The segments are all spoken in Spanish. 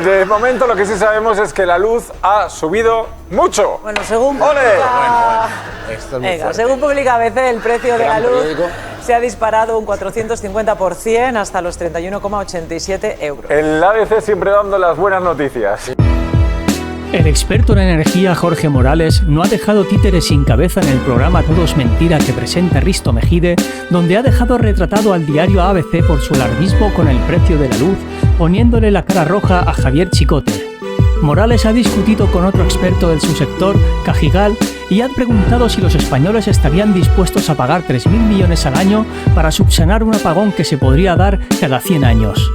De momento lo que sí sabemos es que la luz ha subido mucho. Bueno, según ¡Ole! según publica ABC, el precio de la luz se ha disparado un 450% hasta los 31,87 euros. El ABC siempre dando las buenas noticias. El experto en energía Jorge Morales no ha dejado títeres sin cabeza en el programa Todo es Mentira que presenta Risto Mejide, donde ha dejado retratado al diario ABC por su alarmismo con el precio de la luz, poniéndole la cara roja a Javier Chicote. Morales ha discutido con otro experto del subsector, Cajigal, y ha preguntado si los españoles estarían dispuestos a pagar 3.000 millones al año para subsanar un apagón que se podría dar cada 100 años.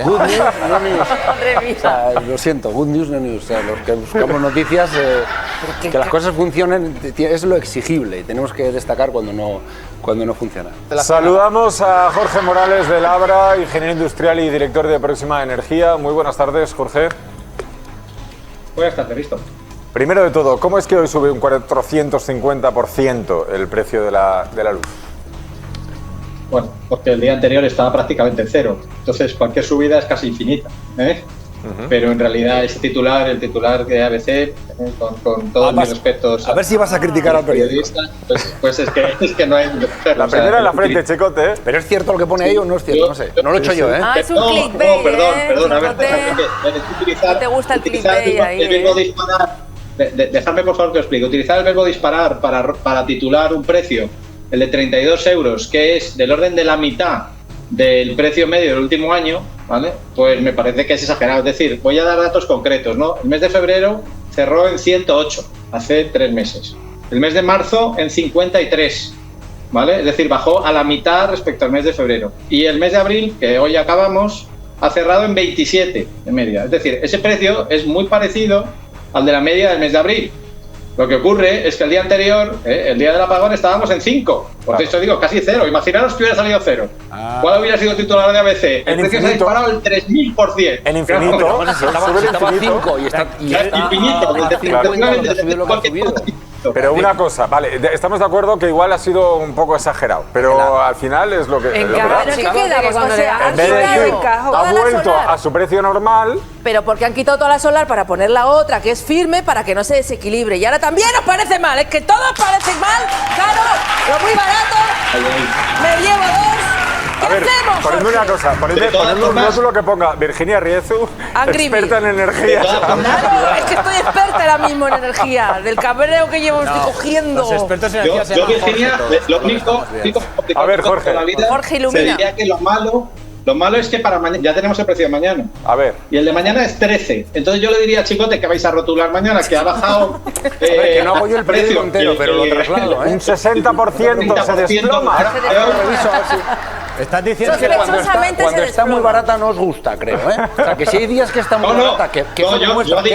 Good news, no news. O sea, lo siento, good news, no news. O sea, los que buscamos noticias, que las cosas funcionen es lo exigible y tenemos que destacar cuando no funciona. Saludamos a Jorge Morales de Labra, ingeniero industrial y director de Próxima Energía. Muy buenas tardes, Jorge. Buenas tardes, Risto. Primero de todo, ¿cómo es que hoy sube un 450% el precio de la luz? Bueno, porque el día anterior estaba prácticamente en cero, entonces cualquier subida es casi infinita, ¿eh? Pero en realidad ese titular, el titular de ABC, con todos mis respetos... A ver si vas a criticar al periodista. Pues es que no hay... La primera en la frente, Chicote, ¿eh? Pero es cierto lo que pone ahí o no es cierto, no sé. No lo he hecho yo, ¿eh? Ah, es un clickbait, perdón, a ver, ¿no te gusta el clickbait ahí? El verbo disparar, dejadme por favor que os explique. Utilizar el verbo disparar para titular un precio, el de 32 euros, que es del orden de la mitad del precio medio del último año, ¿vale? Pues me parece que es exagerado. Es decir, voy a dar datos concretos, ¿no? El mes de febrero cerró en 108, hace 3 meses. El mes de marzo en 53, ¿vale? Es decir, bajó a la mitad respecto al mes de febrero. Y el mes de abril, que hoy acabamos, ha cerrado en 27 de media. Es decir, ese precio es muy parecido al de la media del mes de abril. Lo que ocurre es que el día anterior, el día del apagón, estábamos en 5. Por eso digo, casi 0. Imaginaros que hubiera salido 0. ¿Cuál hubiera sido el titular de ABC? El precio se ha disparado el 3000%. En infinito. Estaba 5 y está... Infinito. Pero una cosa, vale, estamos de acuerdo que igual ha sido un poco exagerado, pero al final es lo que... ¿Qué queda? Pues cuando en vez de decir, ha vuelto a su precio normal... Pero porque han quitado toda la solar para poner la otra, que es firme, para que no se desequilibre. Y ahora también os parece mal, es que todo os parece mal, caro, lo muy barato, me llevo 2. A ver, ponedme una cosa, ponedme un rótulo que ponga Virginia Riezu, experta en energía. Claro, es que estoy experta ahora mismo en energía, del cabreo que llevo estoy cogiendo. Los expertos en energía se llaman Virginia, lo único a ver, Jorge. Jorge, ilumina. Se diría que lo malo es que para mañana, ya tenemos el precio de mañana. A ver. Y el de mañana es 13. Entonces yo le diría a Chicote que vais a rotular mañana, que ha bajado... que no hago yo el precio entero, pero lo traslado, Un 60% se desploma. Ahora reviso a ver si... Estás diciendo que cuando está muy barata no os gusta, creo, ¿eh? O sea, que si hay días que está muy barata, que es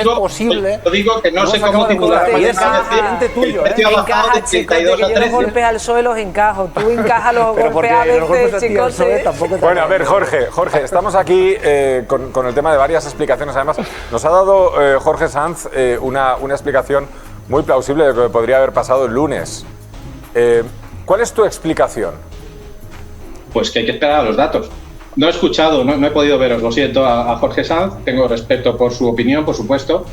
posible... Yo digo que no sé cómo titular. Y es cliente tuyo, ¿eh? Encaja, Chicote, que yo los golpes al suelo los encajo. Tú encajas los golpes a veces, Chicote. Bueno, a ver, Jorge, estamos aquí con el tema de varias explicaciones. Además, nos ha dado Jorge Sanz una explicación muy plausible de lo que podría haber pasado el lunes. ¿Cuál es tu explicación? Pues que hay que esperar a los datos. No he escuchado, no he podido veros, lo siento, a Jorge Sanz. Tengo respeto por su opinión, por supuesto.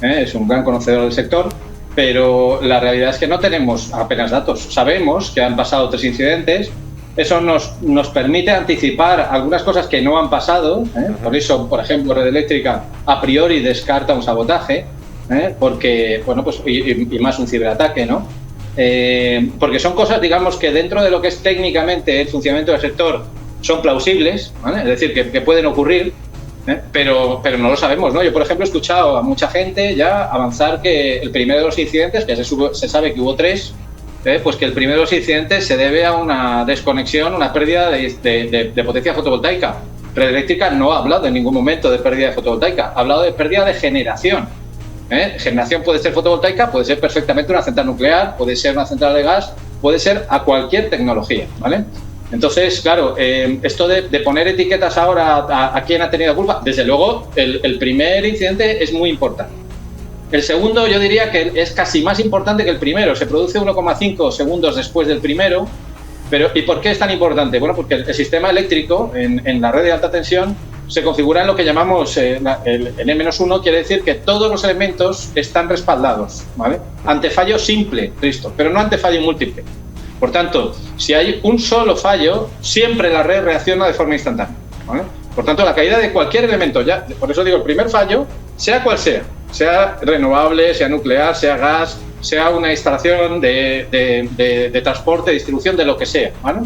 Es un gran conocedor del sector. Pero la realidad es que no tenemos apenas datos. Sabemos que han pasado 3 incidentes. Eso nos permite anticipar algunas cosas que no han pasado. Por eso, por ejemplo, Red Eléctrica a priori descarta un sabotaje. Porque, bueno, pues y más un ciberataque, ¿no? Porque son cosas, digamos, que dentro de lo que es técnicamente el funcionamiento del sector son plausibles, ¿vale? Es decir, que pueden ocurrir, pero no lo sabemos, ¿no? Yo, por ejemplo, he escuchado a mucha gente ya avanzar que el primero de los incidentes, que se sabe que hubo 3, pues que el primero de los incidentes se debe a una desconexión, una pérdida de potencia fotovoltaica. Red Eléctrica no ha hablado en ningún momento de pérdida de fotovoltaica, ha hablado de pérdida de generación. Generación puede ser fotovoltaica, puede ser perfectamente una central nuclear, puede ser una central de gas, puede ser a cualquier tecnología, ¿vale? Entonces, claro, esto de poner etiquetas ahora a quién ha tenido culpa, desde luego el primer incidente es muy importante. El segundo yo diría que es casi más importante que el primero, se produce 1,5 segundos después del primero, pero ¿y por qué es tan importante? Bueno, porque el sistema eléctrico en la red de alta tensión se configura en lo que llamamos el N-1, quiere decir que todos los elementos están respaldados, ¿vale? Ante fallo simple, Risto, pero no ante fallo múltiple. Por tanto, si hay un solo fallo, siempre la red reacciona de forma instantánea, ¿vale? Por tanto, la caída de cualquier elemento, ya, por eso digo, el primer fallo, sea cual sea renovable, sea nuclear, sea gas, sea una instalación de transporte, distribución, de lo que sea, ¿vale?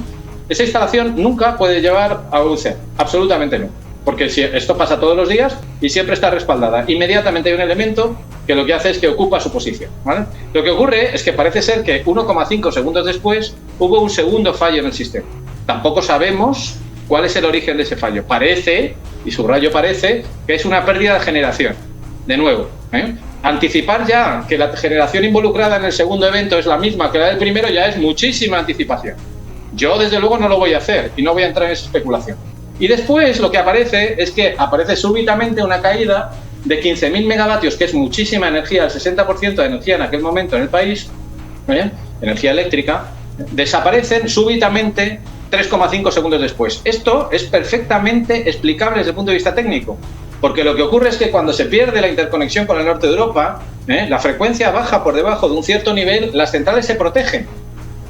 Esa instalación nunca puede llevar a un cero, absolutamente no, porque si esto pasa todos los días y siempre está respaldada. Inmediatamente hay un elemento que lo que hace es que ocupa su posición, ¿vale? Lo que ocurre es que parece ser que 1,5 segundos después hubo un segundo fallo en el sistema. Tampoco sabemos cuál es el origen de ese fallo. Parece, y subrayo parece, que es una pérdida de generación. De nuevo, anticipar ya que la generación involucrada en el segundo evento es la misma que la del primero ya es muchísima anticipación. Yo, desde luego, no lo voy a hacer y no voy a entrar en esa especulación. Y después lo que aparece es que aparece súbitamente una caída de 15.000 megavatios, que es muchísima energía, el 60% de energía en aquel momento en el país, energía eléctrica, desaparecen súbitamente 3,5 segundos después. Esto es perfectamente explicable desde el punto de vista técnico, porque lo que ocurre es que cuando se pierde la interconexión con el norte de Europa, la frecuencia baja por debajo de un cierto nivel, las centrales se protegen.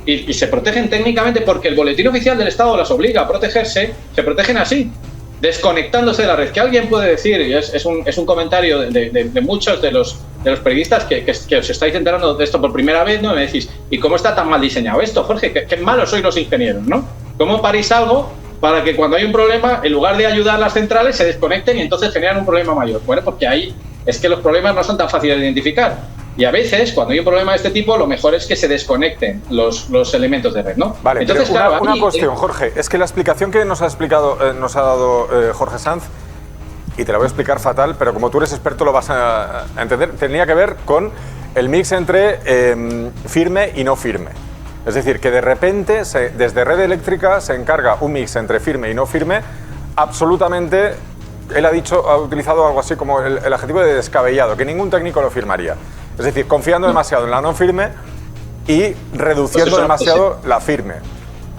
Y se protegen técnicamente porque el boletín oficial del Estado las obliga a protegerse, se protegen así, desconectándose de la red. Que alguien puede decir, y es un comentario de muchos de los periodistas que os estáis enterando de esto por primera vez, ¿no? Me decís, ¿y cómo está tan mal diseñado esto, Jorge? Qué malos sois los ingenieros, ¿no? ¿Cómo parís algo para que cuando hay un problema, en lugar de ayudar a las centrales, se desconecten y entonces generan un problema mayor? Bueno, porque ahí es que los problemas no son tan fáciles de identificar. Y a veces, cuando hay un problema de este tipo, lo mejor es que se desconecten los elementos de red, ¿no? Vale, entonces, claro, una cuestión, Jorge. Es que la explicación que nos ha dado Jorge Sanz, y te la voy a explicar fatal, pero como tú eres experto lo vas a entender, tenía que ver con el mix entre firme y no firme. Es decir, que de repente, desde Red Eléctrica se encarga un mix entre firme y no firme, absolutamente. Él ha utilizado algo así como el adjetivo de descabellado, que ningún técnico lo firmaría. Es decir, confiando demasiado en la no firme y reduciendo demasiado la firme.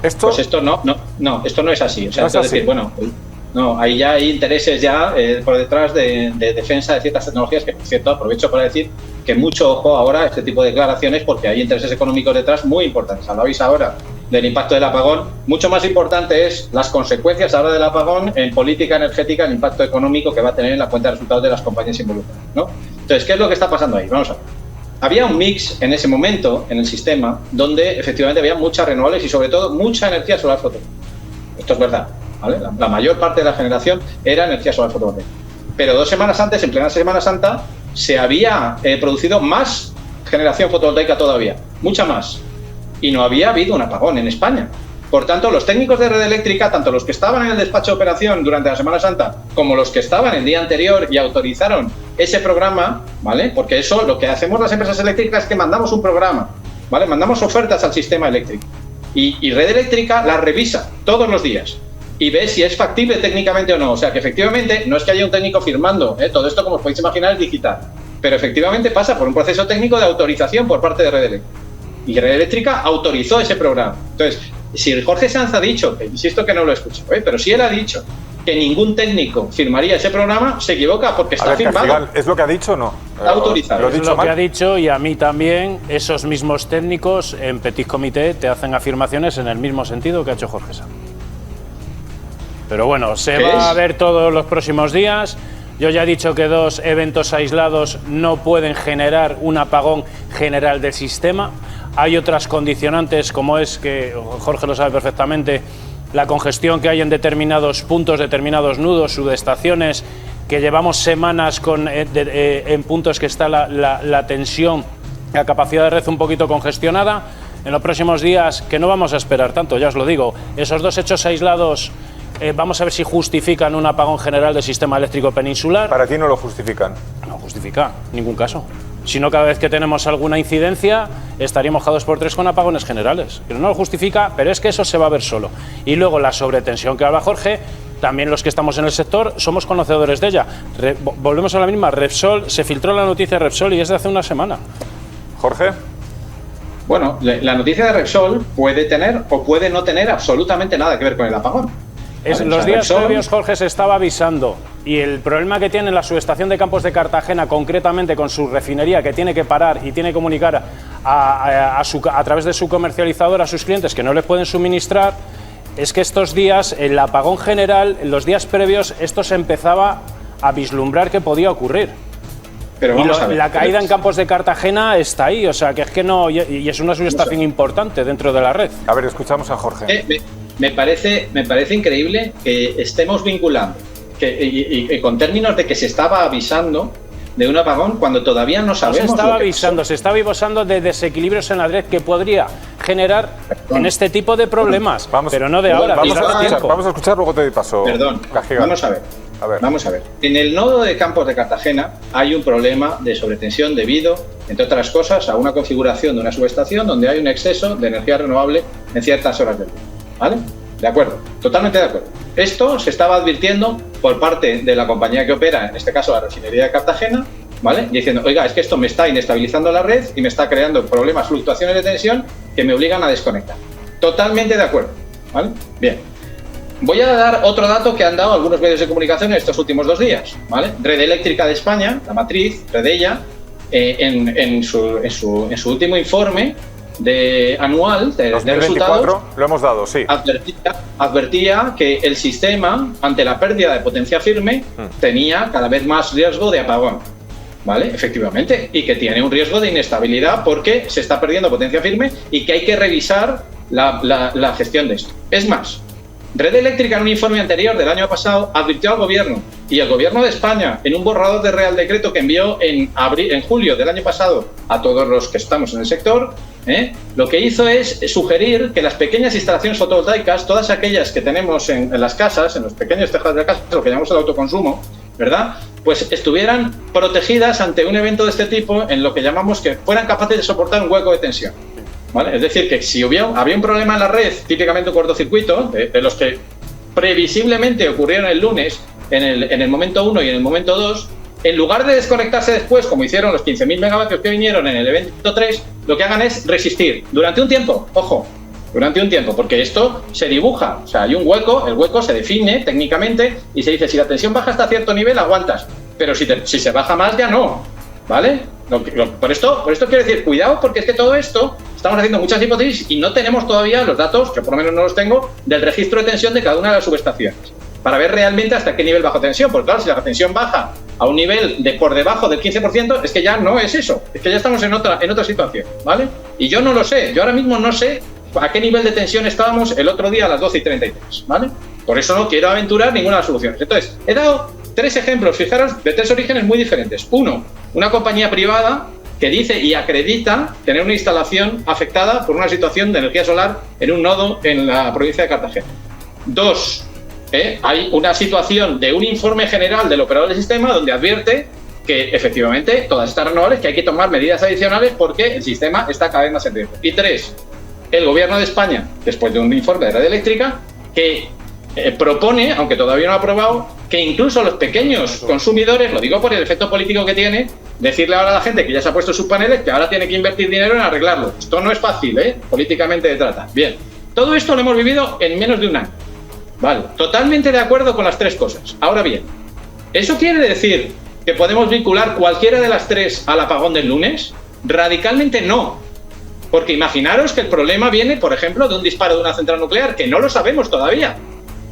Esto esto no es así. O sea, no es así. Decir, bueno, no, ahí ya hay intereses ya por detrás de defensa de ciertas tecnologías, que por cierto aprovecho para decir que mucho ojo ahora a este tipo de declaraciones, porque hay intereses económicos detrás muy importantes. Hablabais ahora del impacto del apagón. Mucho más importante es las consecuencias ahora del apagón en política energética, el impacto económico que va a tener en la cuenta de resultados de las compañías involucradas, ¿no? Entonces, ¿qué es lo que está pasando ahí? Vamos a ver. Había un mix en ese momento en el sistema donde efectivamente había muchas renovables y sobre todo mucha energía solar fotovoltaica. Esto es verdad, ¿vale? La mayor parte de la generación era energía solar fotovoltaica. Pero 2 semanas antes, en plena Semana Santa, se había producido más generación fotovoltaica todavía, mucha más. Y no había habido un apagón en España. Por tanto, los técnicos de Red Eléctrica, tanto los que estaban en el despacho de operación durante la Semana Santa como los que estaban el día anterior y autorizaron ese programa, ¿vale? Porque eso, lo que hacemos las empresas eléctricas es que mandamos un programa, ¿vale? Mandamos ofertas al sistema eléctrico. Y Red Eléctrica las revisa todos los días y ve si es factible técnicamente o no. O sea, que efectivamente no es que haya un técnico firmando, todo esto, como os podéis imaginar, es digital. Pero efectivamente pasa por un proceso técnico de autorización por parte de Red Eléctrica. Y Red Eléctrica autorizó ese programa. Entonces, si Jorge Sanz ha dicho, que insisto que no lo he escuchado, pero si él ha dicho que ningún técnico firmaría ese programa, se equivoca porque está firmado. ¿Es lo que ha dicho o no? Está autorizado. Es lo que ha dicho, y a mí también, esos mismos técnicos en Petit Comité te hacen afirmaciones en el mismo sentido que ha hecho Jorge Sanz. Pero bueno, se va a ver todos los próximos días. Yo ya he dicho que 2 eventos aislados no pueden generar un apagón general del sistema. Hay otras condicionantes, como es que Jorge lo sabe perfectamente, la congestión que hay en determinados puntos, determinados nudos, subestaciones, que llevamos semanas en puntos que está la tensión, la capacidad de red un poquito congestionada. En los próximos días, que no vamos a esperar tanto, ya os lo digo, esos 2 hechos aislados, vamos a ver si justifican un apagón general del sistema eléctrico peninsular. Para ti no lo justifican. No justifica, en ningún caso. Si no, cada vez que tenemos alguna incidencia, estaríamos cada 2 por 3 con apagones generales. Pero no lo justifica, pero es que eso se va a ver solo. Y luego la sobretensión que habla Jorge, también los que estamos en el sector somos conocedores de ella. Volvemos a la misma, Repsol, se filtró la noticia de Repsol y es de hace una semana. Jorge. Bueno, la noticia de Repsol puede tener o puede no tener absolutamente nada que ver con el apagón. Los días previos, Jorge, se estaba avisando. Y el problema que tiene la subestación de Campos de Cartagena, concretamente con su refinería, que tiene que parar y tiene que comunicar a través de su comercializador a sus clientes que no les pueden suministrar, es que estos días, el apagón general, en los días previos, esto se empezaba a vislumbrar que podía ocurrir. Pero vamos a ver. La caída en Campos de Cartagena está ahí, o sea, que es que no, y es una subestación importante dentro de la red. A ver, escuchamos a Jorge. Me parece increíble que estemos vinculando, y con términos de que se estaba avisando de un apagón cuando todavía no sabemos. No se estaba avisando, se estaba avisando de desequilibrios en la red que podría generar en este tipo de problemas, pero no de ahora. Vamos a escuchar, luego te doy paso. Perdón, vamos a ver. Vamos a ver. En el nodo de Campos de Cartagena hay un problema de sobretensión debido, entre otras cosas, a una configuración de una subestación donde hay un exceso de energía renovable en ciertas horas del día. ¿Vale? De acuerdo, totalmente de acuerdo. Esto se estaba advirtiendo por parte de la compañía que opera, en este caso la refinería de Cartagena, ¿vale? Diciendo, oiga, es que esto me está inestabilizando la red y me está creando problemas, fluctuaciones de tensión que me obligan a desconectar. Totalmente de acuerdo, ¿vale? Bien. Voy a dar otro dato que han dado algunos medios de comunicación en estos últimos 2 días, ¿vale? Red Eléctrica de España, la matriz, Redella, en su último informe anual de resultados, lo hemos dado, sí. Advertía que el sistema, ante la pérdida de potencia firme, tenía cada vez más riesgo de apagón, ¿vale? Efectivamente, y que tiene un riesgo de inestabilidad porque se está perdiendo potencia firme y que hay que revisar la gestión de esto. Es más, Red Eléctrica, en un informe anterior del año pasado, advirtió al Gobierno y el Gobierno de España, en un borrador de Real Decreto que envió en julio del año pasado a todos los que estamos en el sector, lo que hizo es sugerir que las pequeñas instalaciones fotovoltaicas, todas aquellas que tenemos en las casas, en los pequeños tejados de la casa, lo que llamamos el autoconsumo, ¿verdad?, pues estuvieran protegidas ante un evento de este tipo, en lo que llamamos que fueran capaces de soportar un hueco de tensión. ¿Vale? Es decir, que si había un problema en la red, típicamente un cortocircuito, de los que previsiblemente ocurrieron el lunes en el momento 1 y en el momento 2, en lugar de desconectarse después, como hicieron los 15.000 megavatios que vinieron en el evento 3, lo que hagan es resistir durante un tiempo, ojo, durante un tiempo, porque esto se dibuja, o sea, hay un hueco, el hueco se define técnicamente y se dice, si la tensión baja hasta cierto nivel, aguantas, pero si se baja más, ya no, ¿vale? Por esto quiero decir, cuidado, porque es que todo esto, estamos haciendo muchas hipótesis y no tenemos todavía los datos, yo por lo menos no los tengo, del registro de tensión de cada una de las subestaciones, para ver realmente hasta qué nivel bajo tensión, porque claro, si la tensión baja a un nivel de por debajo del 15%, es que ya no es eso, es que ya estamos en otra situación, ¿vale? Y yo no lo sé, yo ahora mismo no sé a qué nivel de tensión estábamos el otro día a las 12:33, ¿vale? Por eso no quiero aventurar ninguna de las soluciones. Entonces, he dado 3 ejemplos, fijaros, de 3 orígenes muy diferentes. Uno, una compañía privada que dice y acredita tener una instalación afectada por una situación de energía solar en un nodo en la provincia de Cartagena. 2, hay una situación de un informe general del operador del sistema donde advierte que efectivamente todas estas renovables, que hay que tomar medidas adicionales porque el sistema está cada vez más en riesgo. Y 3, el Gobierno de España, después de un informe de Red Eléctrica, que propone, aunque todavía no ha aprobado, que incluso los pequeños consumidores, lo digo por el efecto político que tiene, decirle ahora a la gente que ya se ha puesto sus paneles que ahora tiene que invertir dinero en arreglarlo. Esto no es fácil, políticamente de trata. Bien, todo esto lo hemos vivido en menos de un año. Vale, totalmente de acuerdo con las 3 cosas. Ahora bien, ¿eso quiere decir que podemos vincular cualquiera de las 3 al apagón del lunes? Radicalmente no. Porque imaginaros que el problema viene, por ejemplo, de un disparo de una central nuclear, que no lo sabemos todavía.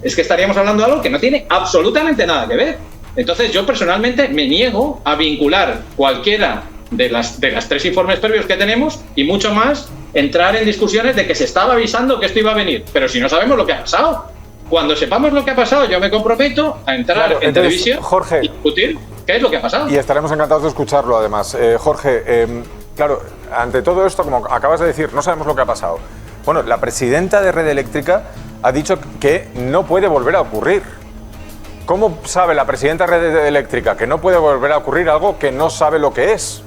Es que estaríamos hablando de algo que no tiene absolutamente nada que ver. Entonces yo personalmente me niego a vincular cualquiera de las 3 informes previos que tenemos y mucho más entrar en discusiones de que se estaba avisando que esto iba a venir. Pero si no sabemos lo que ha pasado. Cuando sepamos lo que ha pasado, yo me comprometo a entrar en televisión, Jorge, y discutir qué es lo que ha pasado. Y estaremos encantados de escucharlo, además. Jorge, claro, ante todo esto, como acabas de decir, no sabemos lo que ha pasado. Bueno, la presidenta de Red Eléctrica ha dicho que no puede volver a ocurrir. ¿Cómo sabe la presidenta de Red Eléctrica que no puede volver a ocurrir algo que no sabe lo que es?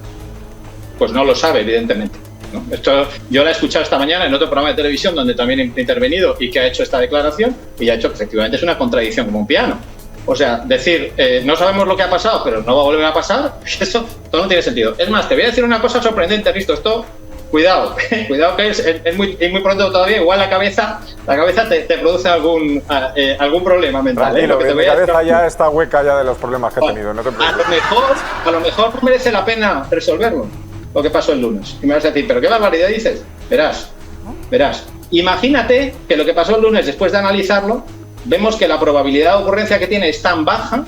Pues no lo sabe, evidentemente, ¿no? Esto yo la he escuchado esta mañana en otro programa de televisión donde también he intervenido y que ha hecho esta declaración y ha hecho que efectivamente es una contradicción como un piano. O sea, decir, no sabemos lo que ha pasado, pero no va a volver a pasar, eso todo no tiene sentido. Es más, te voy a decir una cosa sorprendente, Risto, esto Cuidado que es muy pronto todavía. Igual la cabeza te produce algún problema mental. Tranquilo, que mi cabeza ya está hueca ya de los problemas que he tenido. No te preocupes. A lo mejor no merece la pena resolverlo, lo que pasó el lunes. Y me vas a decir, ¿pero qué barbaridad dices? Verás. Imagínate que lo que pasó el lunes, después de analizarlo, vemos que la probabilidad de ocurrencia que tiene es tan baja,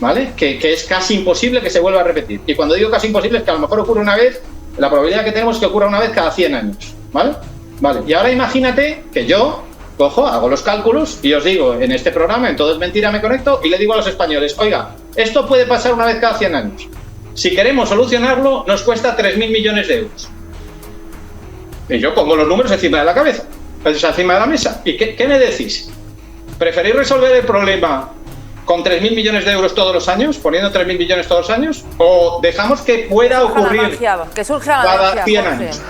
¿vale? Que es casi imposible que se vuelva a repetir. Y cuando digo casi imposible es que a lo mejor ocurre una vez, la probabilidad que tenemos es que ocurra una vez cada 100 años, ¿vale? Y ahora imagínate que yo cojo, hago los cálculos y os digo, en este programa, en Todo es Mentira, me conecto y le digo a los españoles, oiga, esto puede pasar una vez cada 100 años. Si queremos solucionarlo, nos cuesta 3.000 millones de euros. Y yo pongo los números encima de la cabeza, encima de la mesa. ¿Y qué me decís? ¿Preferís resolver el problema con 3.000 millones de euros todos los años, poniendo 3.000 millones todos los años? ¿O dejamos que pueda ocurrir que surja la cada magia, 100 Jorge. años?